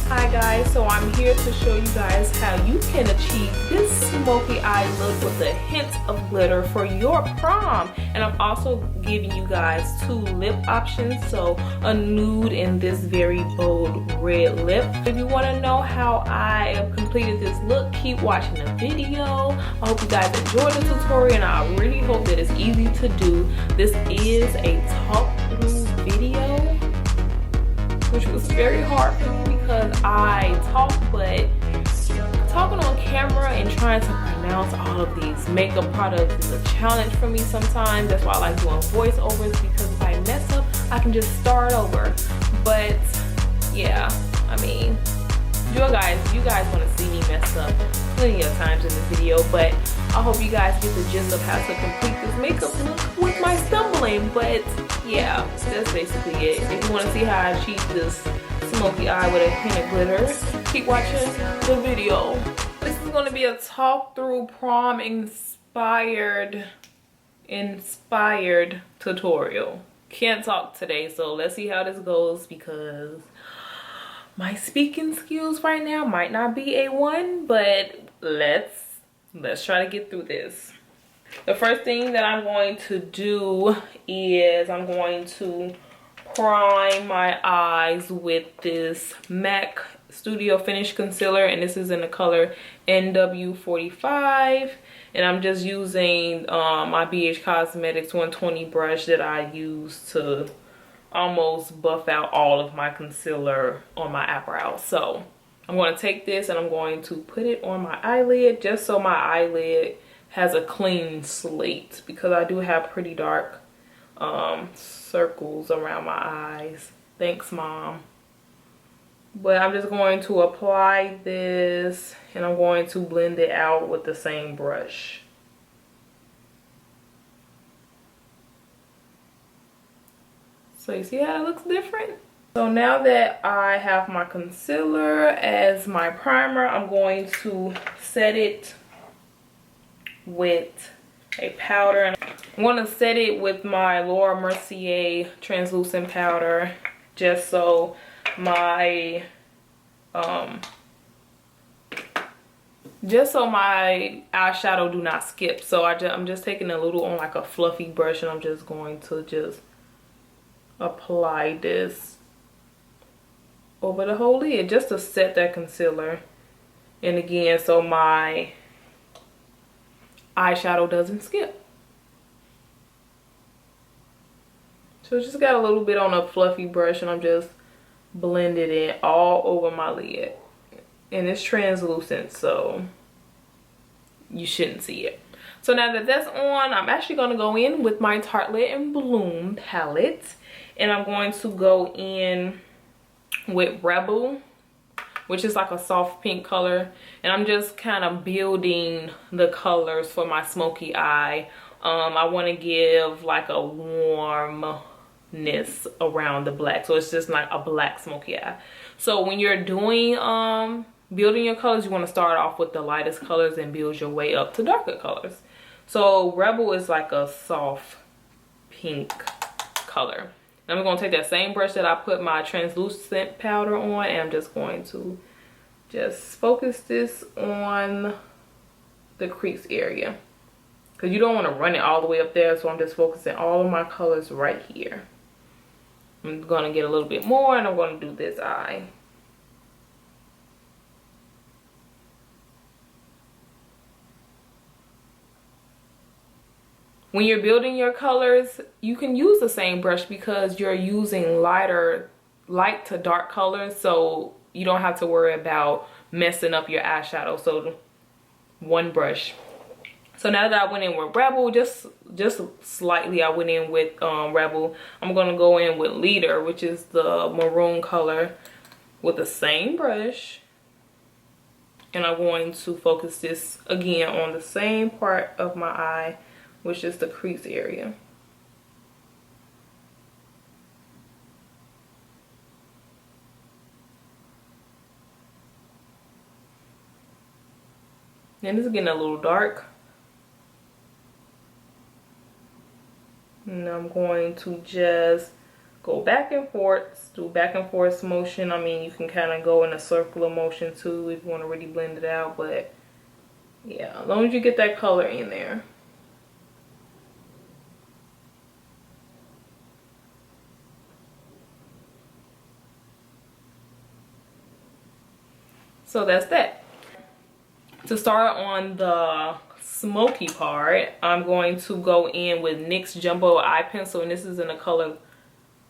Hi guys, so I'm here to show you guys how you can achieve this smoky eye look with a hint of glitter for your prom. And I'm also giving you guys two lip options, so a nude and this very bold red lip. If you want to know how I have completed this look, keep watching the video. I hope you guys enjoyed the tutorial and I really hope that it's easy to do. This is a talk through video, which was very hard for me because I talk, but talking on camera and trying to pronounce all of these makeup products is a challenge for me sometimes. That's why I like doing voiceovers, because if I mess up, I can just start over. But yeah, I mean, you guys want to see me mess up plenty of times in this video, but I hope you guys get the gist of how to complete this makeup look with my stumbling. But yeah, that's basically it. If you want to see how I achieve this smoky eye with a hint of glitter, keep watching the video. This is going to be a talk through prom inspired tutorial. Can't talk today, so let's see how this goes, because my speaking skills right now might not be A1, but let's try to get through this. The first thing that I'm going to do is I'm going to prime my eyes with this MAC Studio Finish Concealer, and this is in the color NW45, and I'm just using my BH Cosmetics 120 brush that I use to almost buff out all of my concealer on my eyebrows. So I'm going to take this and I'm going to put it on my eyelid, just so my eyelid has a clean slate, because I do have pretty dark circles around my eyes. Thanks, Mom. But I'm just going to apply this and I'm going to blend it out with the same brush. So you see how it looks different? So now that I have my concealer as my primer, I'm going to set it with a powder. I'm going to set it with my Laura Mercier translucent powder, just so my eyeshadow do not skip. So I'm just taking a little on like a fluffy brush, and I'm just going to just apply this over the whole lid just to set that concealer. And again, so my eyeshadow doesn't skip. So just got a little bit on a fluffy brush and I'm just blending it all over my lid. And it's translucent, so you shouldn't see it. So now that that's on, I'm actually going to go in with my Tartelette and Bloom palette. And I'm going to go in with Rebel, which is like a soft pink color. And I'm just kind of building the colors for my smoky eye. I want to give like a warmness around the black. So it's just like a black smoky eye. So when you're doing building your colors, you want to start off with the lightest colors and build your way up to darker colors. So Rebel is like a soft pink color. And I'm going to take that same brush that I put my translucent powder on, and I'm just going to just focus this on the crease area, because you don't want to run it all the way up there. So I'm just focusing all of my colors right here. I'm going to get a little bit more, and I'm going to do this eye. When you're building your colors, you can use the same brush because you're using light to dark colors, so you don't have to worry about messing up your eyeshadow. So one brush. So now that I went in with Rebel, just slightly I went in with Rebel, I'm going to go in with Leader, which is the maroon color, with the same brush. And I'm going to focus this again on the same part of my eye, which is the crease area. And it's getting a little dark. And I'm going to just go back and forth, do back and forth motion. I mean, you can kind of go in a circular motion too if you want to really blend it out, but yeah, as long as you get that color in there. So that's that. To start on the smoky part, I'm going to go in with NYX Jumbo Eye Pencil, and this is in the color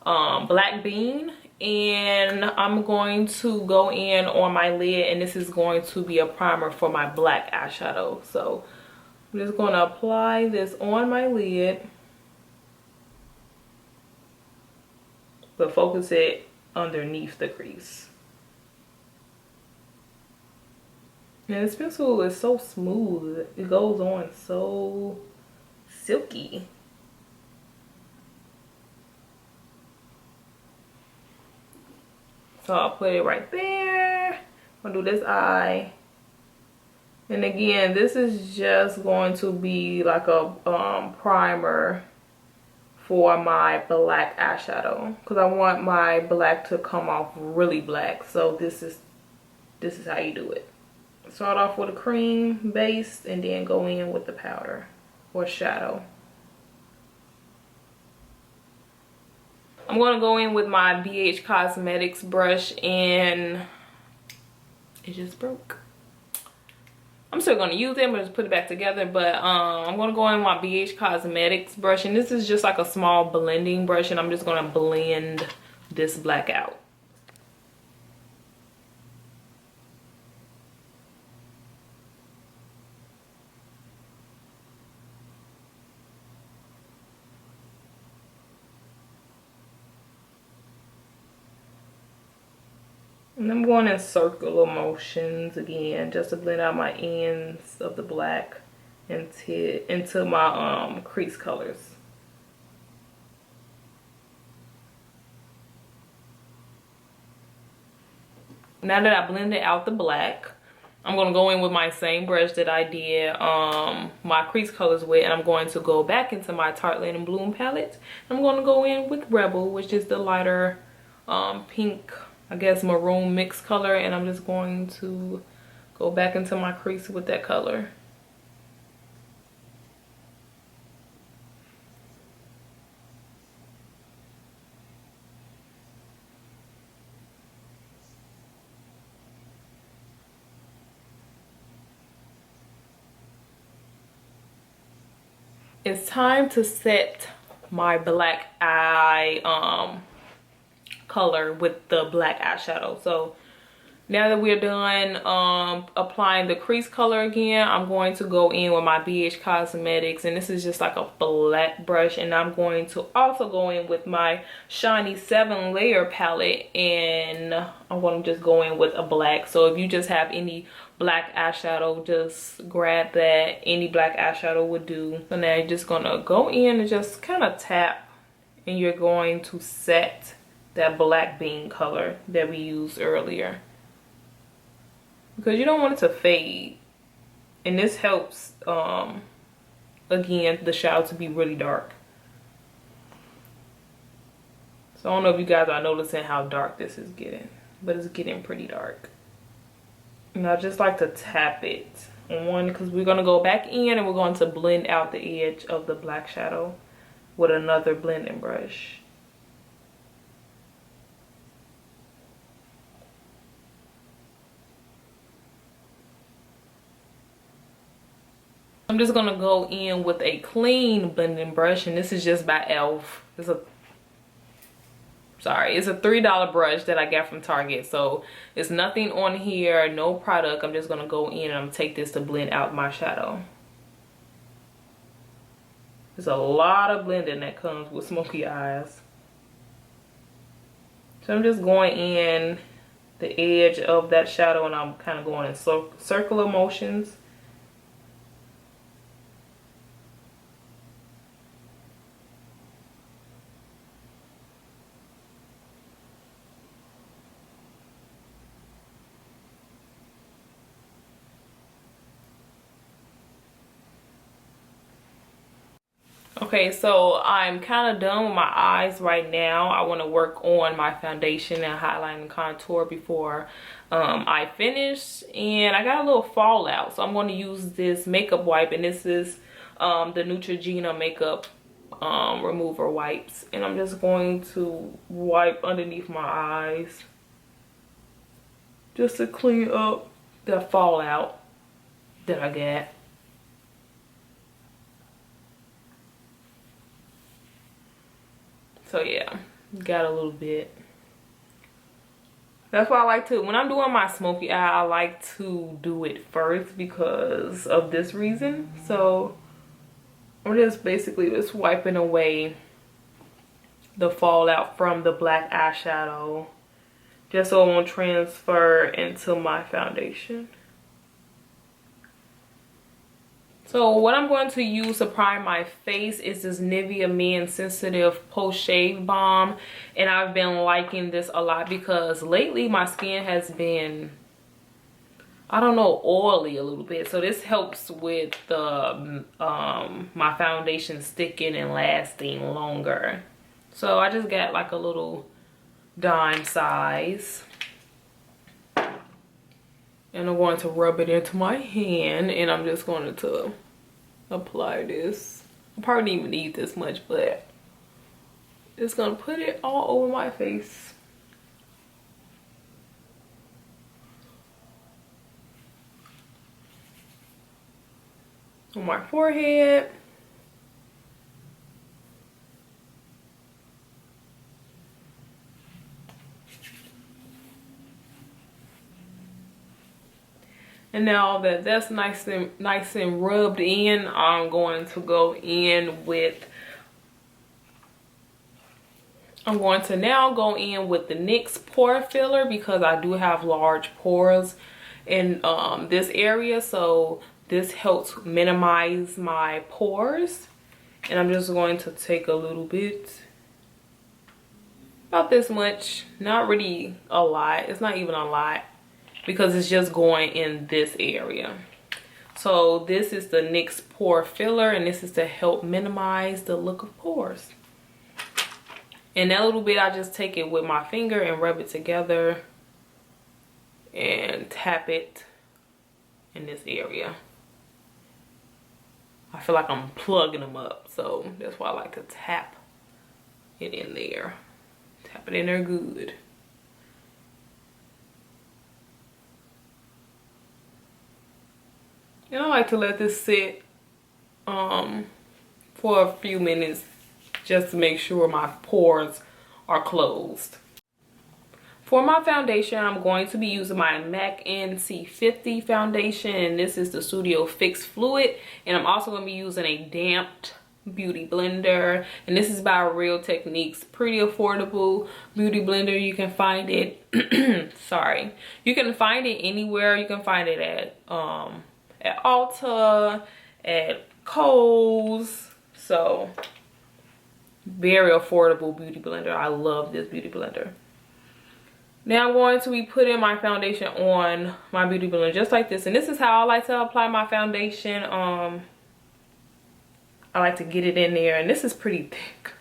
Black Bean. And I'm going to go in on my lid, and this is going to be a primer for my black eyeshadow. So I'm just going to apply this on my lid, but focus it underneath the crease. And this pencil is so smooth. It goes on so silky. So I'll put it right there. I'm gonna do this eye. And again, this is just going to be like a primer for my black eyeshadow, because I want my black to come off really black. So this is how you do it. Start off with a cream base and then go in with the powder or shadow. I'm going to go in with my BH Cosmetics brush, and it just broke. I'm still going to use it. I'm going to just put it back together, but I'm going to go in with my BH Cosmetics brush, and this is just like a small blending brush, and I'm just going to blend this black out. And I'm going in circular motions again, just to blend out my ends of the black into my crease colors. Now that I blended out the black, I'm going to go in with my same brush that I did my crease colors with, and I'm going to go back into my Tartelette and Bloom palette. I'm going to go in with Rebel, which is the lighter pink, I guess maroon mix color, and I'm just going to go back into my crease with that color. It's time to set my black eye color with the black eyeshadow. So now that we're done applying the crease color again, I'm going to go in with my BH Cosmetics, and this is just like a flat brush, and I'm going to also go in with my shiny 7-layer palette, and I'm going to just go in with a black. So if you just have any black eyeshadow, just grab that. Any black eyeshadow would do. So now you're just gonna go in and just kind of tap, and you're going to set that black bean color that we used earlier, because you don't want it to fade. And this helps again the shadow to be really dark. So I don't know if you guys are noticing how dark this is getting, but it's getting pretty dark. And I just like to tap it on one, because we're going to go back in and we're going to blend out the edge of the black shadow with another blending brush. I'm just going to go in with a clean blending brush, and this is just by e.l.f. It's a $3 brush that I got from Target. So it's nothing on here, no product. I'm just going to go in and I'm going to take this to blend out my shadow. There's a lot of blending that comes with smoky eyes. So I'm just going in the edge of that shadow, and I'm kind of going in circular motions. Okay, so I'm kind of done with my eyes right now. I want to work on my foundation and highlight and contour before I finish. And I got a little fallout, so I'm going to use this makeup wipe, and this is the Neutrogena makeup remover wipes, and I'm just going to wipe underneath my eyes just to clean up the fallout that I got. So yeah, got a little bit. That's why I like to, when I'm doing my smoky eye, I like to do it first because of this reason. So I'm just basically just wiping away the fallout from the black eyeshadow, just so it won't transfer into my foundation. So what I'm going to use to prime my face is this Nivea Men Sensitive Post Shave Balm. And I've been liking this a lot because lately my skin has been, I don't know, oily a little bit. So this helps with the my foundation sticking and lasting longer. So I just got like a little dime size. And I'm going to rub it into my hand, and I'm just going to apply this. I probably didn't even need this much, but just gonna put it all over my face. On my forehead. And now that that's nice and rubbed in, I'm going to go in with, I'm going to now go in with the NYX pore filler because I do have large pores in this area. So this helps minimize my pores. And I'm just going to take a little bit, about this much, not really a lot. It's not even a lot, because it's just going in this area. So this is the NYX pore filler, and this is to help minimize the look of pores. And that little bit, I just take it with my finger and rub it together and tap it in this area. I feel like I'm plugging them up, so that's why I like to tap it in there. Tap it in there good. And I like to let this sit for a few minutes just to make sure my pores are closed. For my foundation, I'm going to be using my MAC NC50 foundation, and this is the Studio Fix Fluid. And I'm also going to be using a damped beauty blender, and this is by Real Techniques. Pretty affordable beauty blender. You can find it sorry, you can find it anywhere. You can find it at Ulta, at Kohl's. So very affordable beauty blender. I love this beauty blender. Now I'm going to be putting my foundation on my beauty blender just like this, and this is how I like to apply my foundation. I like to get it in there, and this is pretty thick.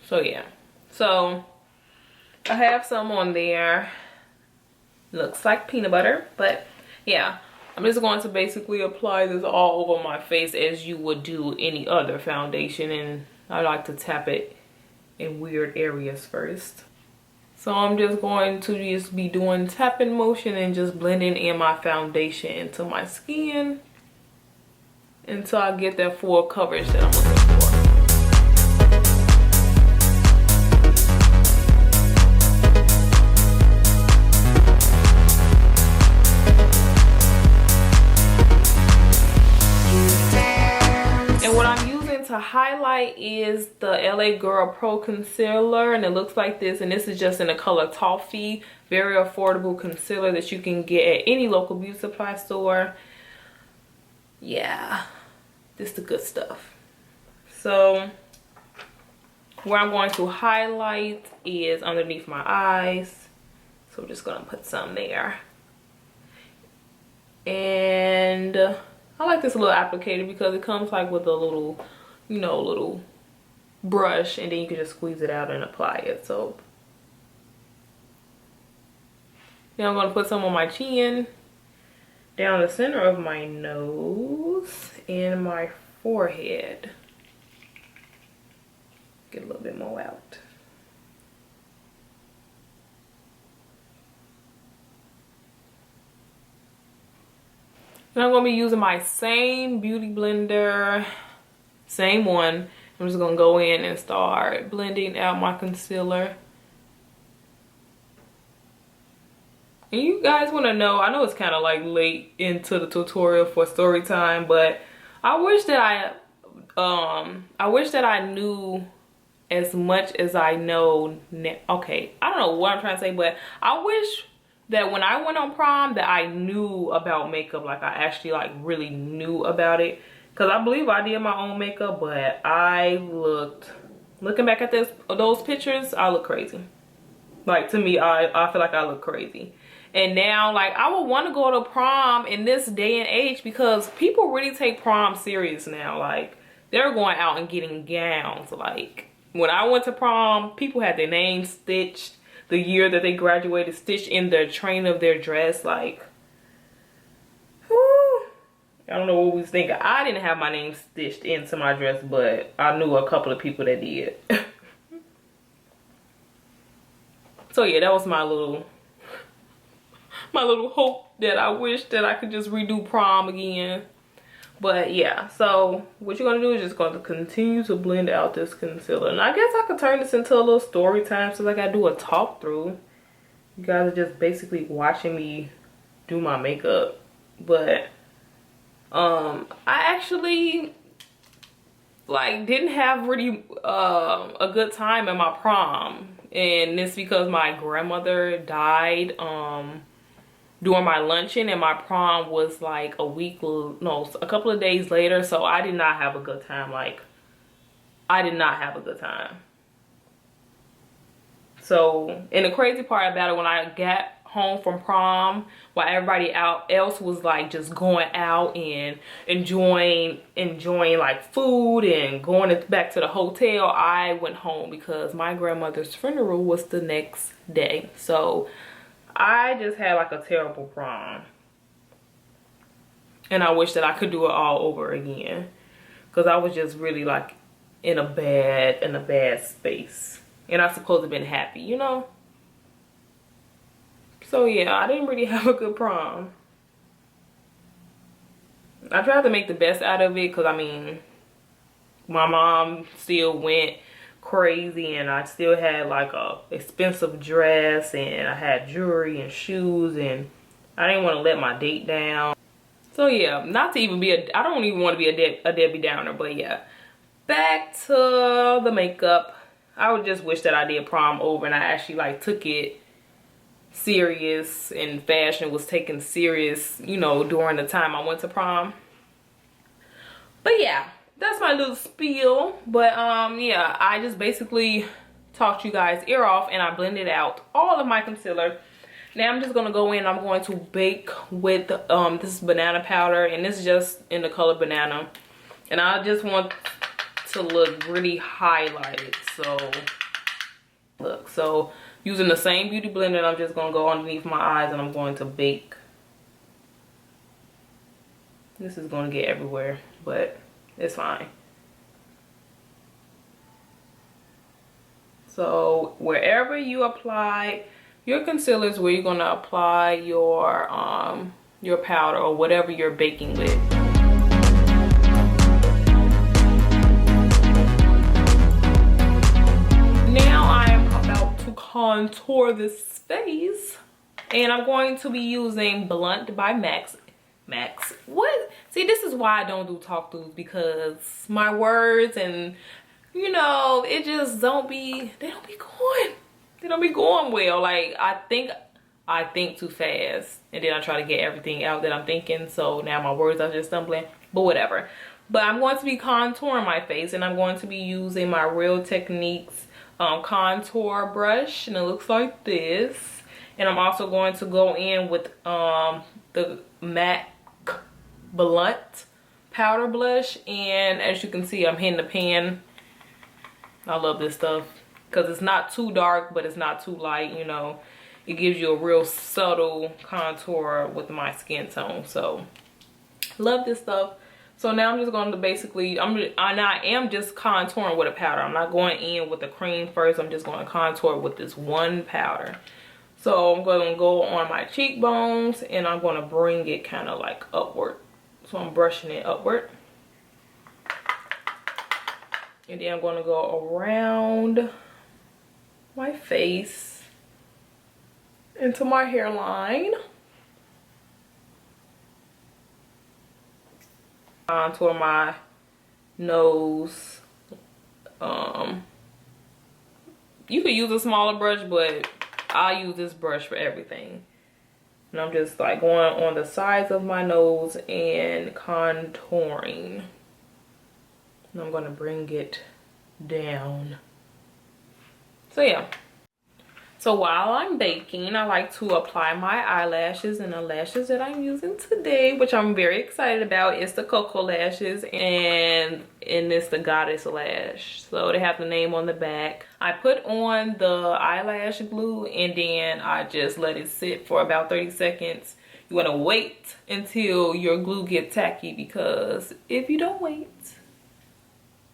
So yeah, so I have some on there. Looks like peanut butter, but yeah, I'm just going to basically apply this all over my face as you would do any other foundation, and I like to tap it in weird areas first. So I'm just going to just be doing tapping motion and just blending in my foundation into my skin until I get that full coverage that I'm looking for. To highlight is the LA Girl Pro Concealer, and it looks like this, and this is just in the color Toffee. Very affordable concealer that you can get at any local beauty supply store. Yeah, this is the good stuff. So where I'm going to highlight is underneath my eyes, so I'm just gonna put some there. And I like this little applicator because it comes like with a little, you know, little brush, and then you can just squeeze it out and apply it. So now I'm going to put some on my chin, down the center of my nose, and my forehead. Get a little bit more out. And I'm going to be using my same beauty blender, same one. I'm just going to go in and start blending out my concealer. And you guys want to know, I know it's kind of like late into the tutorial for story time, but I wish that I knew as much as I know now. Okay, I don't know what I'm trying to say, but I wish that when I went on prom that I knew about makeup, like I actually like really knew about it. Because I believe I did my own makeup, but looking back at those pictures, I look crazy. Like, to me, I feel like I look crazy. And now, like, I would want to go to prom in this day and age because people really take prom serious now. Like, they're going out and getting gowns. Like, when I went to prom, people had their names stitched. The year that they graduated, stitched in the train of their dress. Like, whew, I don't know what we was thinking. I didn't have my name stitched into my dress, but I knew a couple of people that did. So yeah, that was my little hope, that I wish that I could just redo prom again. But yeah, so what you're gonna do is just gonna continue to blend out this concealer. And I guess I could turn this into a little story time since I gotta do a talk through. You guys are just basically watching me do my makeup. But I actually like didn't have really a good time at my prom. And it's because my grandmother died during my luncheon, and my prom was like a couple of days later. So I did not have a good time. Like, I did not have a good time. So, and the crazy part about it, when I got home from prom, while everybody else was like just going out and enjoying like food and going back to the hotel, I went home because my grandmother's funeral was the next day. So I just had like a terrible prom, and I wish that I could do it all over again because I was just really like in a bad space, and I supposed to have been happy, you know. So yeah, I didn't really have a good prom. I tried to make the best out of it because I mean, my mom still went crazy, and I still had like a expensive dress, and I had jewelry and shoes, and I didn't want to let my date down. So yeah, not to even be I don't even want to be a Debbie Downer, but yeah, back to the makeup. I would just wish that I did prom over and I actually like took it serious, and fashion was taken serious, you know, during the time I went to prom. But yeah, that's my little spiel. But yeah, I just basically talked you guys ear off, and I blended out all of my concealer. Now I'm just gonna go in, I'm going to bake with this banana powder, and this is just in the color banana, and I just want to look really highlighted. So look, so using the same beauty blender, I'm just gonna go underneath my eyes, and I'm going to bake. This is gonna get everywhere, but it's fine. So wherever you apply your concealer is where you're gonna apply your powder or whatever you're baking with. Now I am about to contour this face, and I'm going to be using Blunt by Max. What? See, this is why I don't do talk throughs, because my words and, you know, it just don't be going well. Like, I think too fast, and then I try to get everything out that I'm thinking, so now my words are just stumbling, but whatever. But I'm going to be contouring my face, and I'm going to be using my Real Techniques contour brush, and it looks like this. And I'm also going to go in with the MAC blunt powder blush, and as you can see, I'm hitting the pan. I love this stuff because it's not too dark, but it's not too light. You know, it gives you a real subtle contour with my skin tone. So love this stuff. So now I'm just going to basically, I am just contouring with a powder. I'm not going in with the cream first. I'm just going to contour with this one powder. So I'm going to go on my cheekbones, and I'm going to bring it kind of like upward. So I'm brushing it upward. And then I'm going to go around my face into my hairline. Contour my nose. You could use a smaller brush, but I'll use this brush for everything. And I'm just like going on the sides of my nose and contouring. And I'm going to bring it down. So yeah. So while I'm baking, I like to apply my eyelashes, and the lashes that I'm using today, which I'm very excited about, is the KOKO lashes, and it's the Goddess lash. So they have the name on the back. I put on the eyelash glue, and then I just let it sit for about 30 seconds. You want to wait until your glue gets tacky, because if you don't wait,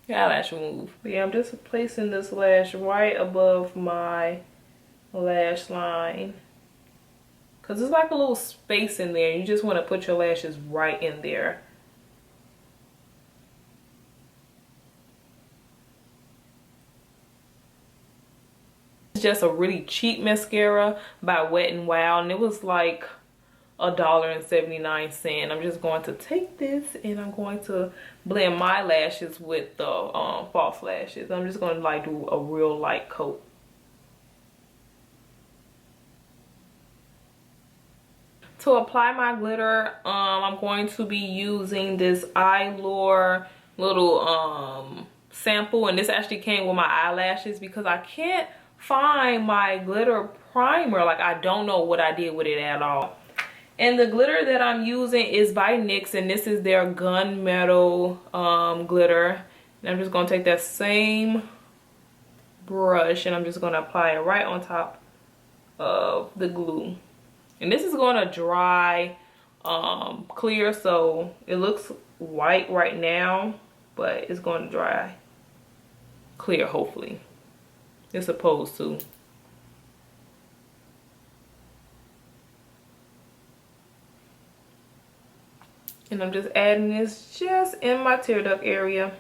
your eyelash will move. But yeah, I'm just placing this lash right above my lash line, because it's like a little space in there. You just want to put your lashes right in there. It's just a really cheap mascara by Wet n Wild, and it was like $1.79. I'm just going to take this, and I'm going to blend my lashes with the false lashes. I'm just going to like do a real light coat. To apply my glitter, I'm going to be using this Eyelure little sample, and this actually came with my eyelashes because I can't find my glitter primer. Like, I don't know what I did with it at all. And the glitter that I'm using is by NYX, and this is their gunmetal glitter. And I'm just going to take that same brush, and I'm just going to apply it right on top of the glue. And this is going to dry clear, so it looks white right now, but it's going to dry clear, hopefully. It's supposed to. And I'm just adding this just in my tear duct area.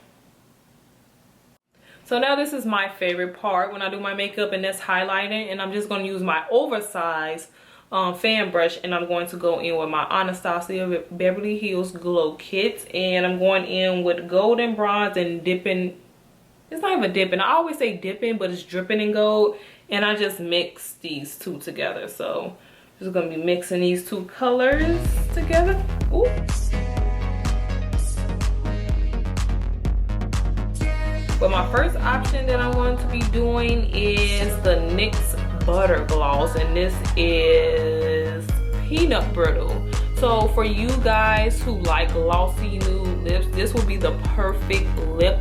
So now this is my favorite part when I do my makeup, and that's highlighting. And I'm just going to use my oversized fan brush, and I'm going to go in with my Anastasia Beverly Hills Glow Kit, and I'm going in with golden bronze and dipping. It's not even dipping. I always say dipping, but it's dripping in gold, and I just mix these two together. So just gonna be mixing these two colors together. Ooh. But my first option that I'm going to be doing is the NYX Butter Gloss, and this is peanut brittle. So for you guys who like glossy nude lips, this will be the perfect lip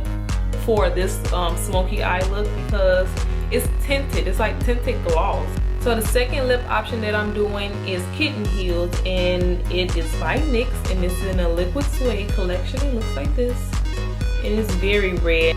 for this smoky eye look, because it's tinted. It's like tinted gloss. So the second lip option that I'm doing is Kitten Heels, and it is by NYX, and it's in a liquid suede collection. It looks like this, and it's very red.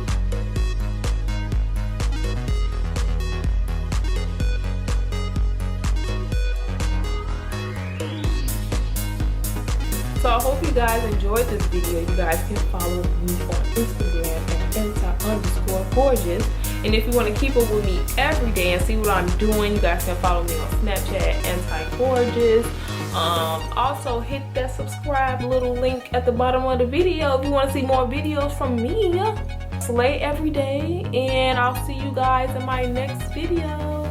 So I hope you guys enjoyed this video. You guys can follow me on Instagram at anti_gorgeous. And if you want to keep up with me every day and see what I'm doing, you guys can follow me on Snapchat, anti_gorgeous. Also hit that subscribe little link at the bottom of the video if you want to see more videos from me. Slay every day, and I'll see you guys in my next video.